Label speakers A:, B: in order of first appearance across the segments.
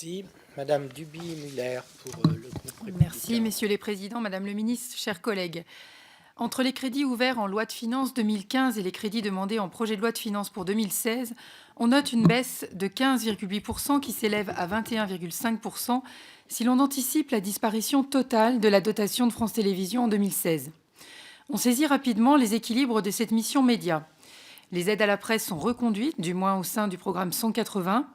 A: Merci. Madame Duby-Muller pour le groupe
B: Merci,
A: républicain.
B: messieurs les présidents, madame le ministre, chers collègues. Entre les crédits ouverts en loi de finances 2015 et les crédits demandés en projet de loi de finances pour 2016, on note une baisse de 15,8% qui s'élève à 21,5% si l'on anticipe la disparition totale de la dotation de France Télévisions en 2016. On saisit rapidement les équilibres de cette mission média. Les aides à la presse sont reconduites, du moins au sein du programme 180.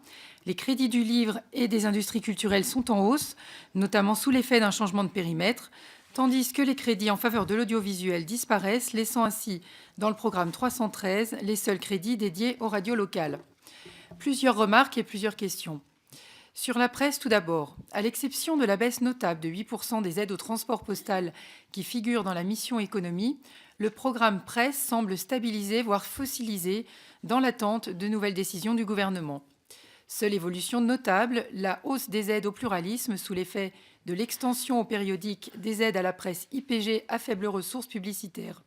B: Les crédits du livre et des industries culturelles sont en hausse, notamment sous l'effet d'un changement de périmètre, tandis que les crédits en faveur de l'audiovisuel disparaissent, laissant ainsi dans le programme 313 les seuls crédits dédiés aux radios locales. Plusieurs remarques et plusieurs questions. Sur la presse, tout d'abord, à l'exception de la baisse notable de 8% des aides au transport postal qui figurent dans la mission économie, le programme presse semble stabilisé, voire fossilisé, dans l'attente de nouvelles décisions du gouvernement. Seule évolution notable, la hausse des aides au pluralisme sous l'effet de l'extension au périodique des aides à la presse IPG à faible ressource publicitaire.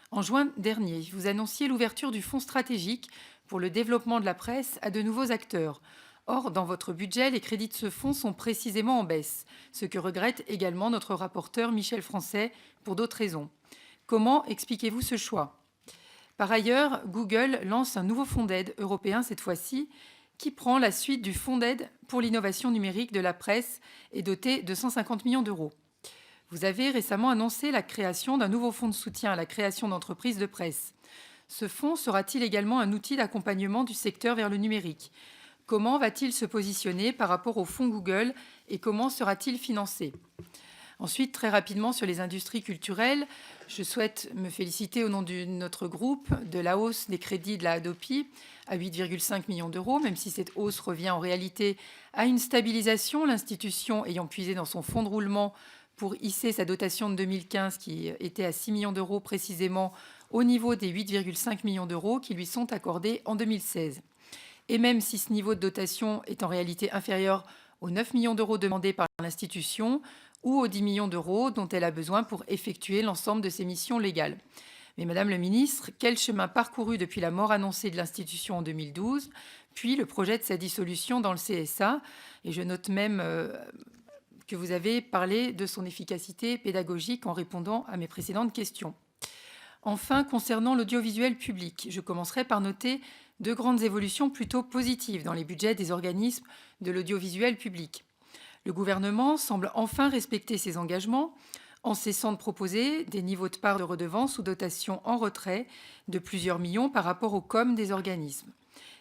B: En juin dernier, vous annonciez l'ouverture du fonds stratégique pour le développement de la presse à de nouveaux acteurs. Or, dans votre budget, les crédits de ce fonds sont précisément en baisse, ce que regrette également notre rapporteur Michel Français pour d'autres raisons. Comment expliquez-vous ce choix ? Par ailleurs, Google lance un nouveau fonds d'aide européen cette fois-ci, qui prend la suite du fonds d'aide pour l'innovation numérique de la presse et doté de 150 millions d'euros. Vous avez récemment annoncé la création d'un nouveau fonds de soutien à la création d'entreprises de presse. Ce fonds sera-t-il également un outil d'accompagnement du secteur vers le numérique ? Comment va-t-il se positionner par rapport au fonds Google et comment sera-t-il financé ? Ensuite, très rapidement, sur les industries culturelles, je souhaite me féliciter au nom de notre groupe de la hausse des crédits de la Hadopi à 8,5 millions d'euros, même si cette hausse revient en réalité à une stabilisation, l'institution ayant puisé dans son fonds de roulement pour hisser sa dotation de 2015 qui était à 6 millions d'euros précisément au niveau des 8,5 millions d'euros qui lui sont accordés en 2016. Et même si ce niveau de dotation est en réalité inférieur aux 9 millions d'euros demandés par l'institution ou aux 10 millions d'euros dont elle a besoin pour effectuer l'ensemble de ses missions légales. Mais Madame le Ministre, quel chemin parcouru depuis la mort annoncée de l'institution en 2012, puis le projet de sa dissolution dans le CSA, et je note même que vous avez parlé de son efficacité pédagogique en répondant à mes précédentes questions. Enfin, concernant l'audiovisuel public, je commencerai par noter deux grandes évolutions plutôt positives dans les budgets des organismes de l'audiovisuel public. Le gouvernement semble enfin respecter ses engagements en cessant de proposer des niveaux de part de redevance ou dotation en retrait de plusieurs millions par rapport au COM des organismes.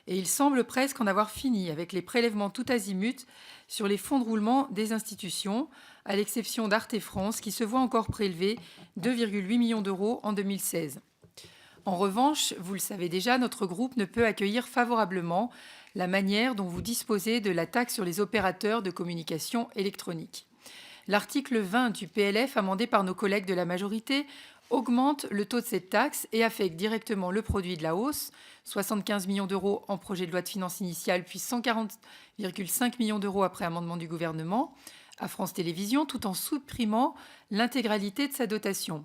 B: Et il semble presque en avoir fini avec les prélèvements tout azimut sur les fonds de roulement des institutions, à l'exception d'Arte France qui se voit encore prélever 2,8 millions d'euros en 2016. En revanche, vous le savez déjà, notre groupe ne peut accueillir favorablement la manière dont vous disposez de la taxe sur les opérateurs de communication électronique. L'article 20 du PLF, amendé par nos collègues de la majorité, augmente le taux de cette taxe et affecte directement le produit de la hausse, 75 millions d'euros en projet de loi de finances initiale, puis 140,5 millions d'euros après amendement du gouvernement, à France Télévisions, tout en supprimant l'intégralité de sa dotation.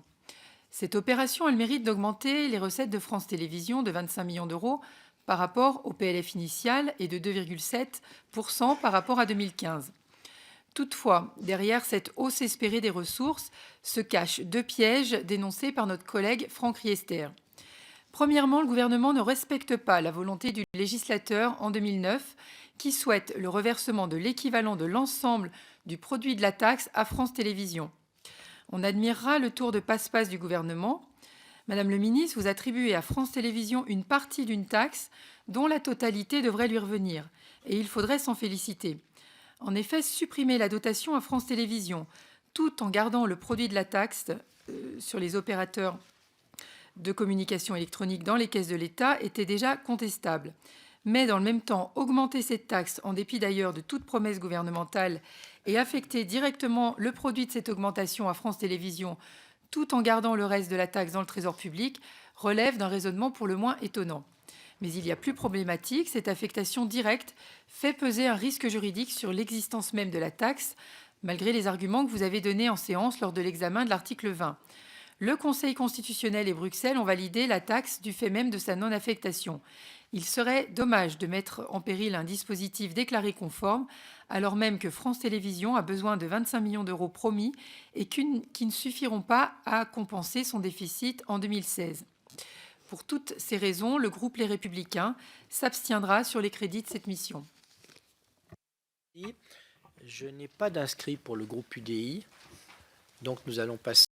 B: Cette opération a le mérite d'augmenter les recettes de France Télévisions de 25 millions d'euros par rapport au PLF initial et de 2,7% par rapport à 2015. Toutefois, derrière cette hausse espérée des ressources se cachent deux pièges dénoncés par notre collègue Franck Riester. Premièrement, le gouvernement ne respecte pas la volonté du législateur en 2009 qui souhaite le reversement de l'équivalent de l'ensemble du produit de la taxe à France Télévisions. On admirera le tour de passe-passe du gouvernement. Madame le ministre, vous attribuez à France Télévisions une partie d'une taxe dont la totalité devrait lui revenir, et il faudrait s'en féliciter. En effet, supprimer la dotation à France Télévisions, tout en gardant le produit de la taxe sur les opérateurs de communication électronique dans les caisses de l'État, était déjà contestable. Mais dans le même temps, augmenter cette taxe, en dépit d'ailleurs de toute promesse gouvernementale, et affecter directement le produit de cette augmentation à France Télévisions, tout en gardant le reste de la taxe dans le trésor public, relève d'un raisonnement pour le moins étonnant. Mais il y a plus problématique, cette affectation directe fait peser un risque juridique sur l'existence même de la taxe, malgré les arguments que vous avez donnés en séance lors de l'examen de l'article 20. Le Conseil constitutionnel et Bruxelles ont validé la taxe du fait même de sa non-affectation. Il serait dommage de mettre en péril un dispositif déclaré conforme alors même que France Télévisions a besoin de 25 millions d'euros promis et qui ne suffiront pas à compenser son déficit en 2016. Pour toutes ces raisons, le groupe Les Républicains s'abstiendra sur les crédits de cette mission.
A: Je n'ai pas d'inscrit pour le groupe UDI, donc nous allons passer